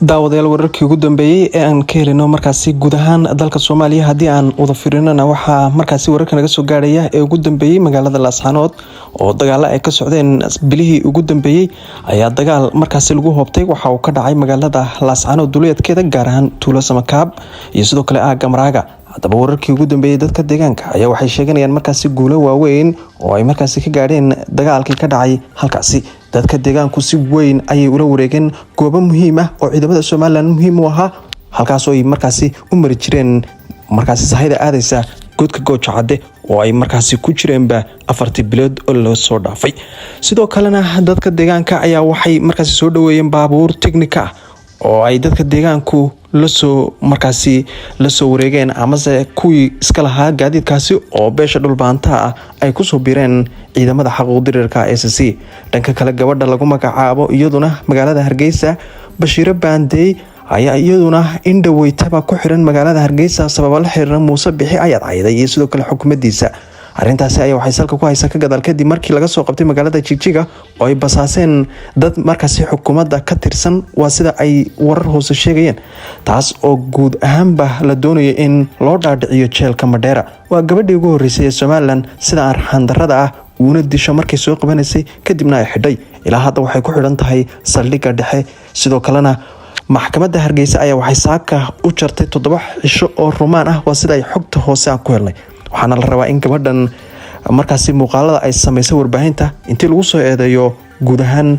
daawadayaal wararkii ugu dambeeyay ee aan ka helino markaasi guud ahaan dalka Soomaaliya hadii aan wada fiirinana waxa markaasi wararka naga soo gaaraya ee ugu dambeeyay magaalada Laascaanood oo dagaal ay ka socdeen bilihii ugu dambeeyay ayaa dagaal markaasi lagu hoobtay waxa uu ka dhacay magaalada Laascaanood duleedkeeda gaar ahaan Tuulo Samakaab iyo sidoo kale aaga Maraaga. haddaba wararkii ugu dambeeyay dadka deegaanka ayaa waxay sheeganayaan markaasi guulo waaweyn oo ay markaasi ka gaadheen dagaalkii ka dhacay halkaasi. dadka deegaanku si weyn ayay ula wareegeen goobo muhiim ah oo ciidamada Soomaaliland muhiim u ahaa halkaas oo ay markaasi u mari jireen markaasi sahayda aadaysa godka Gooja Cadde oo ay markaasi ku jireenba 4 bilood oo la soo dhaafay. sidoo kalena dadka deegaanka ayaa waxay markaasi soo dhaweeyeen baabuur teknika oo ay dadka deegaanku la soo wareegeen amase kuwii iska lahaa gaadiidkaasi oo beesha dhulbaanta ah ay ku soo bireen ciidamada xaquuqdirirka SSC. dhanka kale gabadha lagu magacaabo iyaduna magaalada Hargeysa Bashiir Baandey ayaa iyaduna indhaweytaba ku xiran magaalada Hargeysa sabab la xiriira Muuse Bixi ayad cayday iyo sidoo kale xukuumaddiisa. arrintaasi ayaa waxay salka ku haysaa ka gadaal kadib markii laga soo qabtay magaalada Jigjiga oo ay basaaseen dad markaasi xukuumadda ka tirsan waa sida ay warar hoose sheegayeen taas oo guud ahaanba la doonayo in loo dhaadhiciyo jeelka Madheera. waa gabadhii ugu horeysay ee Soomaaliland sida arxan darrada ah uuna disho markay soo qabanaysay kadibna ay xidhay ilaa hadda waxay ku xidhan tahay saldhigga dhexe. sidoo kalena maxkamadda Hargeysa ayaa waxay saaka u jartay 7 cisho oo rumaan ah waa sida ay xogta hoose ku helnay. waxaana la rabaa in gabadhan markaasi muuqaalada ay sameysay warbaahinta intii lagu soo eedeeyo guud ahaan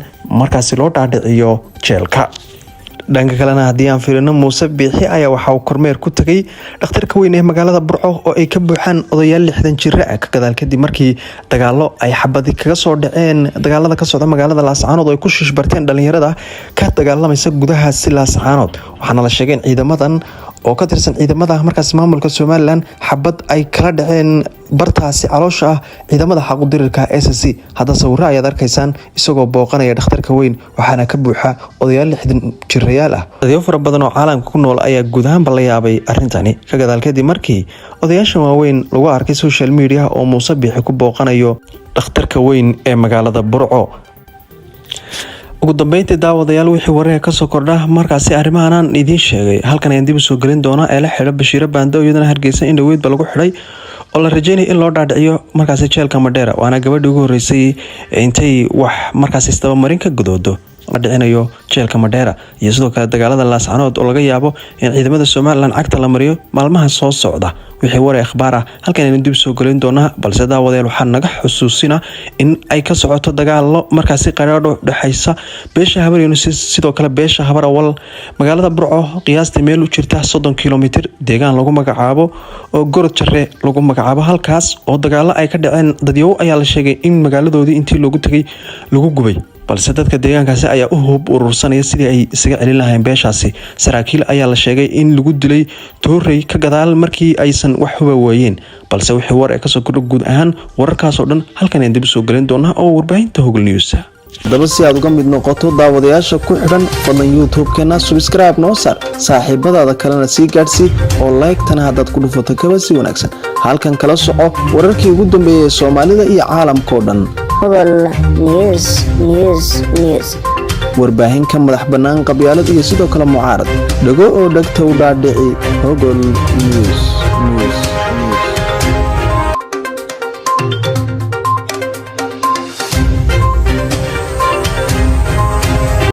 markaasi loo dhaadhiciyo jeelka. dhanka kalena haddii aan fiirino Muuse Bixi ayaa waxa uu kormeer ku tagay dhakhtarka weyn ee magaalada Burco oo ay ka buuxaan odayaal 60 jir ah ka gadaal kadib markii dagaalo ay xabadi kaga soo dhaceen dagaalada ka socda magaalada Laascaanood oo ay ku shishbarteen dhalinyarada ka dagaalamaysa gudaha Laascaanood. waxaana la sheegay in ciidamadan oo ka tirsan ciidamada markaas maamulka Soomaaliland xabad ay kala dhaceen bartaasi caloosha ah ciidamada xaquuqdirirka SSC. hadda sawirro ayaad arkaysaan isagoo booqanaya dhakhtarka weyn waxaana ka buuxa odayaal 60 jirayaal ah. dadyo fara badan oo caalamka ku nool ayaa guud ahaanba la yaabay arrintani ka gadaal kadib markii odayaasha waaweyn lagu arkay social media oo Muuse Bixi ku booqanayo dhakhtarka weyn ee magaalada Burco. ugu dambeyntii daawadayaal wixii wareer ka soo kordha markaasi arrimahan aan idin sheegay halkan ayaan dib u soo gelin doonaa ee la xidha Bashiir Baandey iyadana Hargeysa in dhaweydba lagu xidhay oo la rajeynay in loo dhaadhiciyo markaasi jeelka Madheera. waana gabadhii ugu horeysay intay wax markaasi istaba marin ka gudoodo la dhicinayo jeelka Madheera iyo sidoo kale dagaalada Laascaanood oo laga yaabo in ciidamada Soomaaliland cagta la mariyo maalmaha soo socda. wixii wareer akhbaar ah halkan ayaan dib soo gelin doonaa balse daawadayaal waxaan naga xusuusina in ay ka socoto dagaalo markaasi qaraadho dhaxaysa beesha Habar iyo sidoo kale beesha Habar Awal magaalada Burco qiyaastii meel u jirta 30 kilomitir deegaan lagu magacaabo oo Gorod Jarre lagu magacaabo halkaas oo dagaalo ay ka dhaceen dadyow ayaa la sheegay in magaaladoodii intii loogu tagay lagu gubay balse dadka deegaankaasi ayaa u hub urursanaya sidii ay isaga celin lahayn beeshaasi. saraakiil ayaa la sheegay in lagu dilay Toorey ka gadaal markii aysan wax huba waayeen balse wixii war ee ka soo kordhay guud ahaan wararkaas oo dhan halkan ayaan dib soo gelin doonaa oo warbaahinta Hogol News. haddaba si aad uga mid noqoto daawadayaasha ku xidhan fadlan YouTube-keena subscribe noo saar saaxiibadaada kalena sii gaadsii oo like-tana haddaad ku dhufato kaba si wanaagsan halkan kala soco wararkii ugu dambeeyay ee Soomaalida iyo caalamka oo dhan. Hogol News warbaahin ka madax bannaan qabyaalad iyo sidoo kale mucaarad dhago oo dhagta u dhaadhici Hogol News